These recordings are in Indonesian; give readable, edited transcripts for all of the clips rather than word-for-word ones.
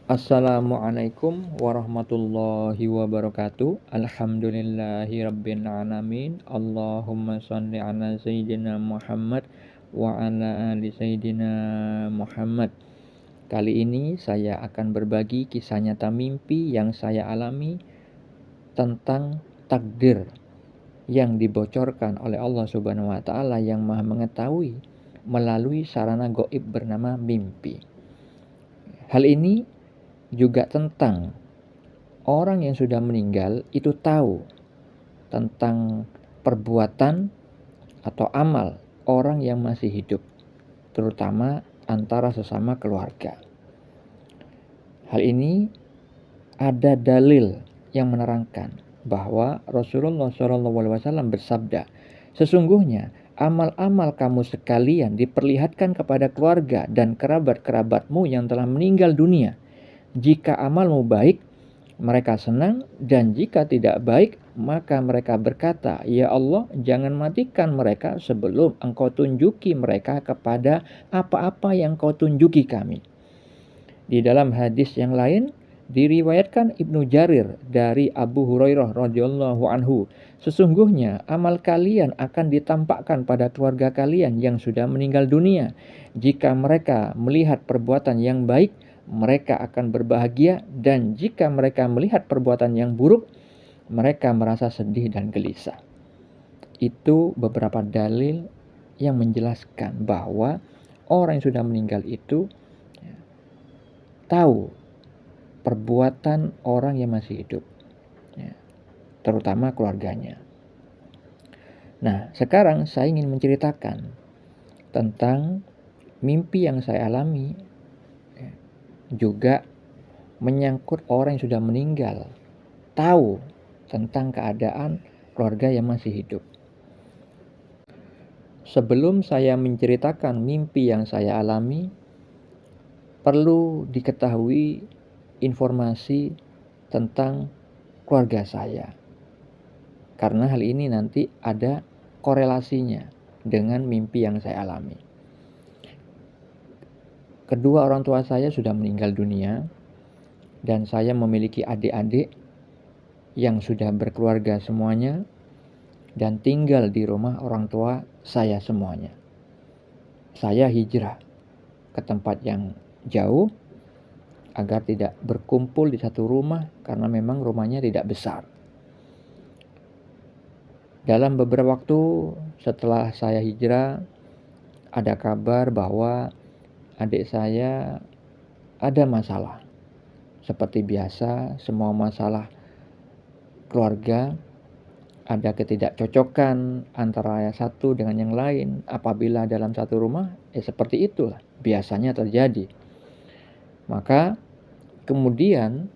Assalamualaikum warahmatullahi wabarakatuh. Alhamdulillahirabbil alamin. Allahumma shalli ala sayyidina Muhammad wa ala ali sayyidina Muhammad. Kali ini saya akan berbagi kisah nyata mimpi yang saya alami tentang takdir yang dibocorkan oleh Allah Subhanahu wa taala yang Maha mengetahui melalui sarana gaib bernama mimpi. Hal ini juga tentang orang yang sudah meninggal itu tahu tentang perbuatan atau amal orang yang masih hidup, terutama antara sesama keluarga. Hal ini ada dalil yang menerangkan bahwa Rasulullah SAW bersabda, sesungguhnya amal-amal kamu sekalian diperlihatkan kepada keluarga dan kerabat-kerabatmu yang telah meninggal dunia. Jika amalmu baik, mereka senang, dan jika tidak baik, maka mereka berkata, ya Allah, jangan matikan mereka sebelum Engkau tunjuki mereka kepada apa-apa yang Kau tunjuki kami. Di dalam hadis yang lain, diriwayatkan Ibnu Jarir dari Abu Hurairah radhiyallahu anhu, sesungguhnya amal kalian akan ditampakkan pada keluarga kalian yang sudah meninggal dunia. Jika mereka melihat perbuatan yang baik, mereka akan berbahagia, dan jika mereka melihat perbuatan yang buruk, mereka merasa sedih dan gelisah. Itu beberapa dalil yang menjelaskan bahwa orang yang sudah meninggal itu tahu perbuatan orang yang masih hidup, terutama keluarganya. Nah, sekarang saya ingin menceritakan tentang mimpi yang saya alami, juga menyangkut orang yang sudah meninggal, tahu tentang keadaan keluarga yang masih hidup. Sebelum saya menceritakan mimpi yang saya alami, perlu diketahui informasi tentang keluarga saya. Karena hal ini nanti ada korelasinya dengan mimpi yang saya alami. Kedua orang tua saya sudah meninggal dunia, dan saya memiliki adik-adik yang sudah berkeluarga semuanya dan tinggal di rumah orang tua saya semuanya. Saya hijrah ke tempat yang jauh agar tidak berkumpul di satu rumah karena memang rumahnya tidak besar. Dalam beberapa waktu setelah saya hijrah, ada kabar bahwa adik saya ada masalah. Seperti biasa, semua masalah keluarga ada ketidakcocokan antara satu dengan yang lain. Apabila dalam satu rumah, seperti itulah biasanya terjadi. Maka kemudian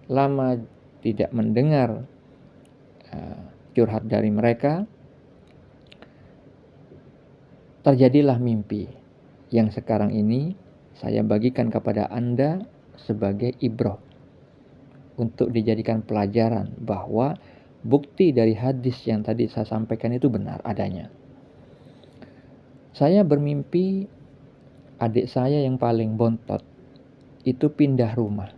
lama tidak mendengar curhat dari mereka, terjadilah mimpi yang sekarang ini saya bagikan kepada Anda sebagai ibrah untuk dijadikan pelajaran bahwa bukti dari hadis yang tadi saya sampaikan itu benar adanya. Saya bermimpi adik saya yang paling bontot itu pindah rumah.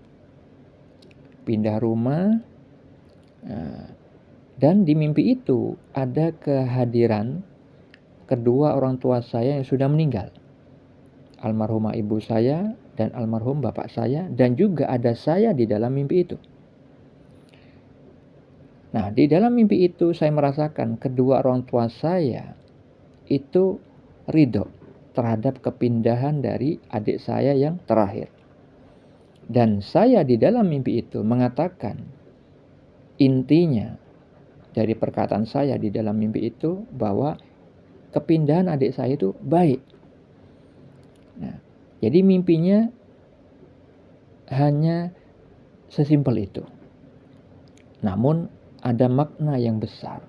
Dan di mimpi itu ada kehadiran kedua orang tua saya yang sudah meninggal, almarhumah ibu saya dan almarhum bapak saya, dan juga ada saya di dalam mimpi itu. Nah, di dalam mimpi itu saya merasakan kedua orang tua saya itu ridho terhadap kepindahan dari adik saya yang terakhir. Dan saya di dalam mimpi itu mengatakan, intinya dari perkataan saya di dalam mimpi itu bahwa kepindahan adik saya itu baik. Nah, jadi mimpinya hanya sesimpel itu. Namun ada makna yang besar.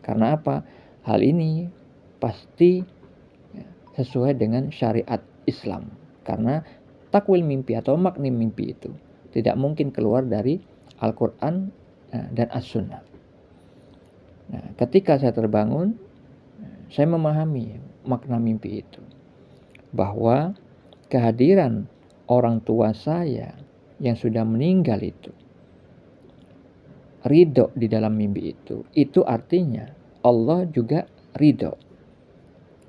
Karena apa? Hal ini pasti sesuai dengan syariat Islam. Karena takwil mimpi atau makna mimpi itu tidak mungkin keluar dari Al-Quran dan As-Sunnah. Nah, ketika saya terbangun, saya memahami makna mimpi itu, bahwa kehadiran orang tua saya yang sudah meninggal itu ridho di dalam mimpi itu artinya Allah juga ridho.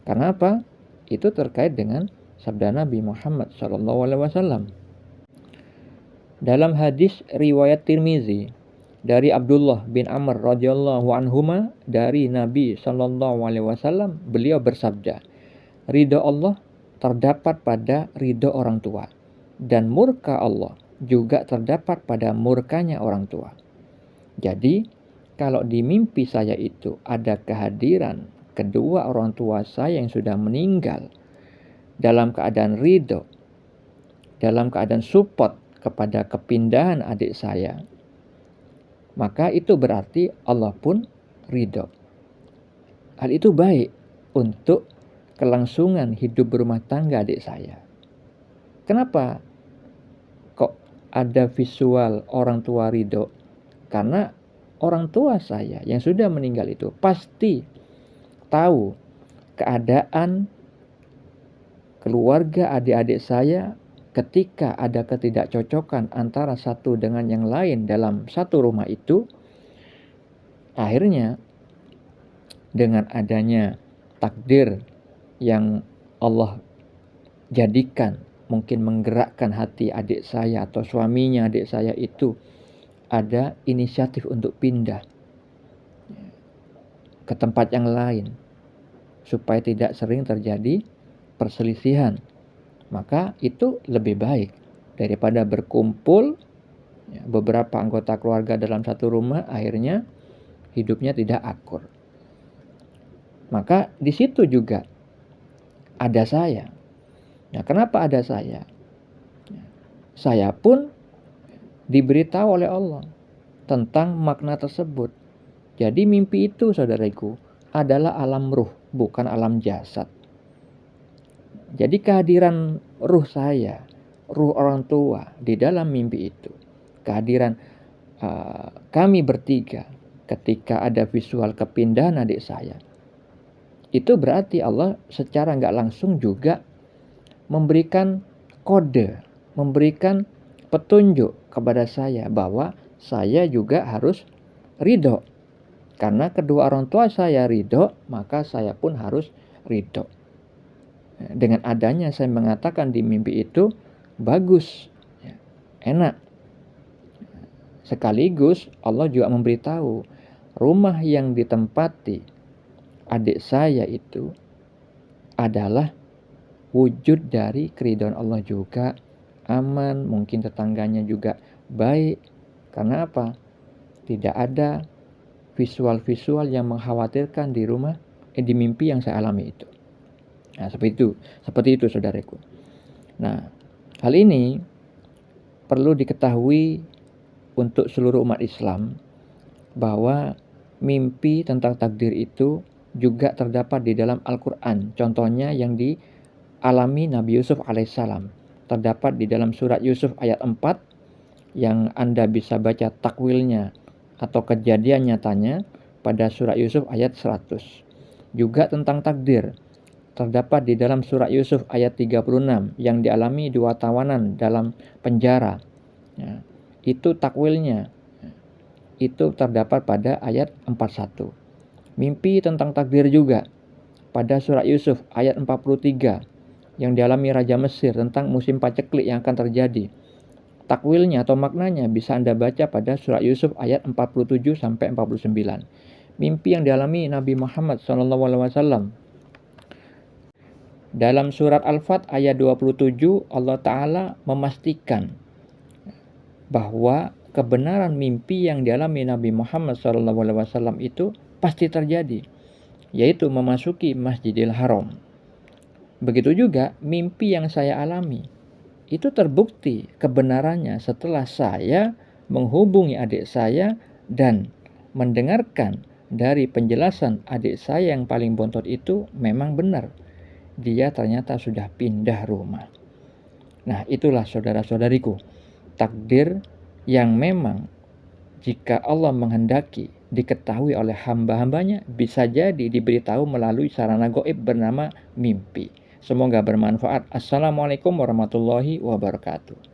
Karena apa? Itu terkait dengan sabda Nabi Muhammad SAW. Dalam hadis riwayat Tirmizi dari Abdullah bin Amr radhiyallahu anhuma dari Nabi SAW, beliau bersabda, ridho Allah terdapat pada ridho orang tua, dan murka Allah juga terdapat pada murkanya orang tua. Jadi, kalau di mimpi saya itu ada kehadiran kedua orang tua saya yang sudah meninggal dalam keadaan ridho, dalam keadaan support kepada kepindahan adik saya, maka itu berarti Allah pun ridho. Hal itu baik untuk kelangsungan hidup berumah tangga adik saya. Kenapa kok ada visual orang tua ridho? Karena orang tua saya yang sudah meninggal itu pasti tahu keadaan keluarga adik-adik saya ketika ada ketidakcocokan antara satu dengan yang lain dalam satu rumah itu. Akhirnya dengan adanya takdir yang Allah jadikan, mungkin menggerakkan hati adik saya atau suaminya adik saya itu ada inisiatif untuk pindah ke tempat yang lain supaya tidak sering terjadi perselisihan. Maka itu lebih baik daripada berkumpul beberapa anggota keluarga dalam satu rumah, akhirnya hidupnya tidak akur. Maka di situ juga ada saya. Nah, kenapa ada saya? Saya pun diberitahu oleh Allah tentang makna tersebut. Jadi mimpi itu, saudaraku, adalah alam ruh, bukan alam jasad. Jadi kehadiran ruh saya, ruh orang tua di dalam mimpi itu, kehadiran kami bertiga ketika ada visual kepindahan adik saya, itu berarti Allah secara nggak langsung juga memberikan kode, memberikan petunjuk kepada saya bahwa saya juga harus ridho. Karena kedua orang tua saya ridho, maka saya pun harus ridho. Dengan adanya saya mengatakan di mimpi itu, bagus, enak. Sekaligus Allah juga memberitahu, rumah yang ditempati adik saya itu adalah wujud dari keridhaan Allah juga, aman, mungkin tetangganya juga baik. Karena apa? Tidak ada visual-visual yang mengkhawatirkan di rumah, di mimpi yang saya alami itu. Nah, seperti itu saudaraku. Nah, hal ini perlu diketahui untuk seluruh umat Islam bahwa mimpi tentang takdir itu juga terdapat di dalam Al-Quran. Contohnya yang dialami Nabi Yusuf alaihissalam. Terdapat di dalam surat Yusuf ayat 4 yang Anda bisa baca takwilnya atau kejadian nyatanya pada surat Yusuf ayat 100. Juga tentang takdir terdapat di dalam surat Yusuf ayat 36 yang dialami dua tawanan dalam penjara. Ya, itu takwilnya. Itu terdapat pada ayat 41. Mimpi tentang takdir juga pada surat Yusuf ayat 43 yang dialami Raja Mesir tentang musim paceklik yang akan terjadi. Takwilnya atau maknanya bisa Anda baca pada surat Yusuf ayat 47 sampai 49. Mimpi yang dialami Nabi Muhammad SAW dalam surat Al-Fat ayat 27, Allah Ta'ala memastikan bahwa kebenaran mimpi yang dialami Nabi Muhammad SAW itu pasti terjadi, yaitu memasuki Masjidil Haram. Begitu juga mimpi yang saya alami, itu terbukti kebenarannya setelah saya menghubungi adik saya dan mendengarkan dari penjelasan adik saya yang paling bontot itu memang benar. Dia ternyata sudah pindah rumah. Nah, itulah saudara-saudariku, takdir yang memang jika Allah menghendaki diketahui oleh hamba-hambanya, bisa jadi diberitahu melalui sarana gaib bernama mimpi. Semoga bermanfaat. Assalamualaikum warahmatullahi wabarakatuh.